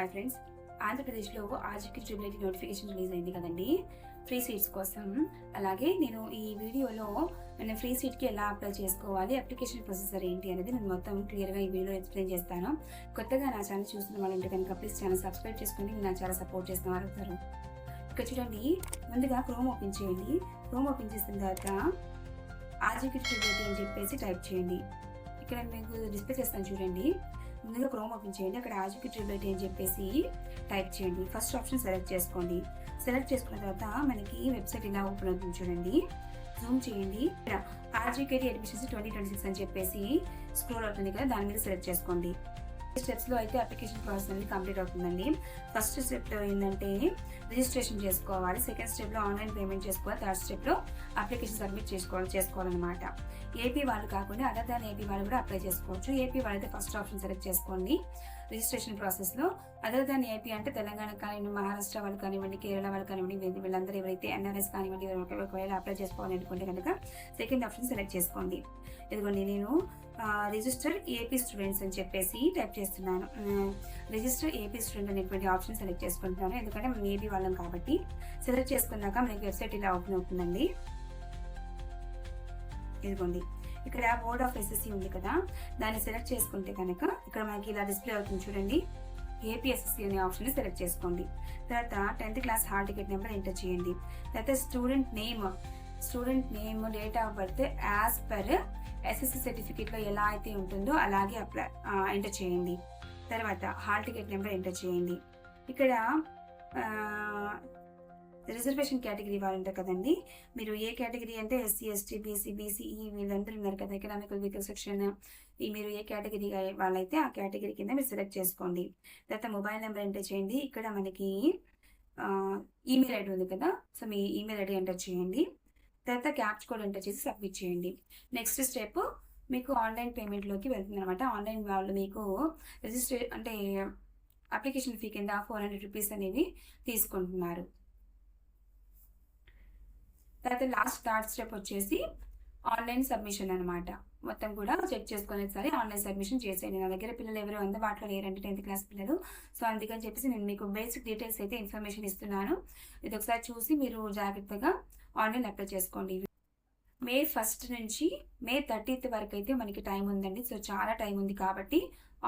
Hi friends, ఆంధ్రప్రదేశ్లో ఆర్జీకి triple notification release అయింది కదండి ఫ్రీ సీట్స్ కోసం. అలాగే నేను ఈ వీడియోలో నేను ఫ్రీ సీట్కి ఎలా అప్లై చేసుకోవాలి, అప్లికేషన్ ప్రొసెసర్ ఏంటి అనేది నేను మొత్తం క్లియర్గా ఈ వీడియోలో ఎక్స్ప్లెయిన్ చేస్తాను. కొత్తగా నా ఛానల్ చూస్తున్న వాళ్ళు ఉంటే కనుక ప్లీజ్ ఛానల్ సబ్స్క్రైబ్ చేసుకుని నా చాలా సపోర్ట్ చేస్తున్న వారు అవుతారు. ఇక్కడ చూడండి, ముందుగా క్రోమ్ ఓపెన్ చేయండి. క్రోమ్ ఓపెన్ చేసిన తర్వాత ఆర్జీకి ట్రిపుల్ అని చెప్పేసి టైప్ చేయండి. ఇక్కడ మీకు డిస్ప్లే చేస్తాను చూడండి. ముందుగా క్రోమ్ ఓపెన్ చేయండి. అక్కడ ఆర్జీకి ట్రిపుల్ అని చెప్పేసి టైప్ చేయండి. ఫస్ట్ ఆప్షన్ సెలెక్ట్ చేసుకోండి. సెలెక్ట్ చేసుకున్న తర్వాత మనకి వెబ్సైట్ ఇలా ఓపెన్ అవుతుంది చూడండి. జూమ్ చేయండి. ఇక్కడ ఆర్జీకేటీ అడ్మిషన్స్ 2026 అని చెప్పేసి స్క్రోల్ అవుతుంది కదా, దాని మీద సెలెక్ట్ చేసుకోండి. స్టెప్స్ లో అయితే అప్లికేషన్ ప్రాసెస్ అనేది కంప్లీట్ అవుతుందండి. ఫస్ట్ స్టెప్ లో ఏంటంటే రిజిస్ట్రేషన్ చేసుకోవాలి. సెకండ్ స్టెప్ లో ఆన్లైన్ పేమెంట్ చేసుకోవాలి. థర్డ్ స్టెప్ లో అప్లికేషన్ సబ్మిట్ చేసుకోవాలన్నమాట. ఏపీ వాళ్ళు కాకుండా అదర్ దాన్ ఏపీ వాళ్ళు కూడా అప్లై చేసుకోవచ్చు. ఏపీ వాళ్ళైతే ఫస్ట్ ఆప్షన్ సెలెక్ట్ చేసుకోండి. రిజిస్ట్రేషన్ ప్రాసెస్ లో అదర్ దాన్ ఏపీ అంటే తెలంగాణ కానివ్వండి, మహారాష్ట్ర వాళ్ళు కానివ్వండి, కేరళ వాళ్ళు కానివ్వండి, వీళ్ళందరూ ఎవరైతే ఎన్ఆర్ఎస్ కానివ్వండి ఒకవేళ అప్లై చేసుకోవాలి అనుకుంటే కనుక సెకండ్ ఆప్షన్ సెలెక్ట్ చేసుకోండి. ఇదిగోండి, నేను రిజిస్టర్ ఏపీ స్టూడెంట్స్ అని చెప్పేసి టైప్ చేస్తున్నాను. రిజిస్టర్ ఏపీ స్టూడెంట్ అనేటువంటి ఆప్షన్ సెలెక్ట్ చేసుకుంటున్నాను, ఎందుకంటే మనం ఏపీ వాళ్ళం కాబట్టి. సెలెక్ట్ చేసుకున్నాక మనకి వెబ్సైట్ ఇలా ఓపెన్ అవుతుందండి. ఇదిగోండి, ఇక్కడ బోర్డ్ ఆఫ్ ఎస్ఎస్సి ఉంది కదా, దాన్ని సెలెక్ట్ చేసుకుంటే కనుక ఇక్కడ మనకి ఇలా డిస్ప్లే అవుతుంది చూడండి. ఏపీఎస్ఎస్సి అనే ఆప్షన్ సెలెక్ట్ చేసుకోండి. తర్వాత 10th class hall ticket number enter చేయండి. తర్వాత student name date of birth as per SSC certificate లో ఎలా అయితే ఉంటుందో అలాగే ఎంటర్ చేయండి. తర్వాత హాల్ టికెట్ నెంబర్ ఎంటర్ చేయండి. ఇక్కడ రిజర్వేషన్ కేటగిరీ వాళ్ళు ఉంటారు కదండి, మీరు ఏ కేటగిరీ అంటే ఎస్సీ ఎస్టీ బీసీ బీసీఈ వీళ్ళందరూ ఉన్నారు కదా, ఎకనామికల్ వీకర్ సెక్షన్, మీరు ఏ కేటగిరీ వాళ్ళైతే ఆ కేటగిరీ కింద మీరు సెలెక్ట్ చేసుకోండి. తర్వాత మొబైల్ నెంబర్ ఎంటర్ చేయండి. ఇక్కడ మనకి ఈమెయిల్ ఐడి ఉంది కదా, సో మీ ఈమెయిల్ ఐడి ఎంటర్ చేయండి. తర్వాత క్యాప్చ్ కోడ్ ఎంటర్ చేసి సబ్మిట్ చేయండి. నెక్స్ట్ స్టెప్ మీకు ఆన్లైన్ పేమెంట్లోకి వెళ్తుంది అనమాట. ఆన్లైన్ వాళ్ళు మీకు అంటే అప్లికేషన్ ఫీ కింద 400 రూపీస్ అనేది తీసుకుంటున్నారు. తర్వాత లాస్ట్ థర్డ్ స్టెప్ వచ్చేసి ఆన్లైన్ సబ్మిషన్ అనమాట. మొత్తం కూడా చెక్ చేసుకునే సరే ఆన్లైన్ సబ్మిషన్ చేసేయండి. నా దగ్గర పిల్లలు ఎవరు అందుబాటులో లేరంటే 10th క్లాస్ పిల్లలు, సో అందుకని చెప్పేసి నేను మీకు బేసిక్ డీటెయిల్స్ అయితే ఇన్ఫర్మేషన్ ఇస్తున్నాను. ఇది ఒకసారి చూసి మీరు జాగ్రత్తగా ఆన్లైన్ అప్లై చేసుకోండి. మే 1 నుంచి మే 30th వరకు అయితే మనకి టైం ఉందండి. సో చాలా టైం ఉంది కాబట్టి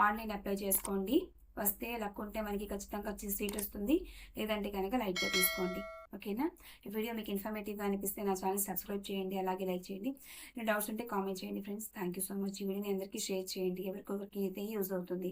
ఆన్లైన్ అప్లై చేసుకోండి. వస్తే లక్ ఉంటే మనకి ఖచ్చితంగా సీట్ వస్తుంది, లేదంటే కనుక లైట్గా తీసుకోండి. ఓకేనా? ఈ వీడియో మీకు ఇన్ఫర్మేటివ్గా అనిపిస్తే నా ఛానల్ సబ్స్క్రైబ్ చేయండి, అలాగే లైక్ చేయండి. డౌట్స్ ఉంటే కామెంట్ చేయండి friends. Thank you so much. ఈ వీడియోని అందరికీ షేర్ చేయండి, ఎవరికొకరికి అయితే యూజ్ అవుతుంది.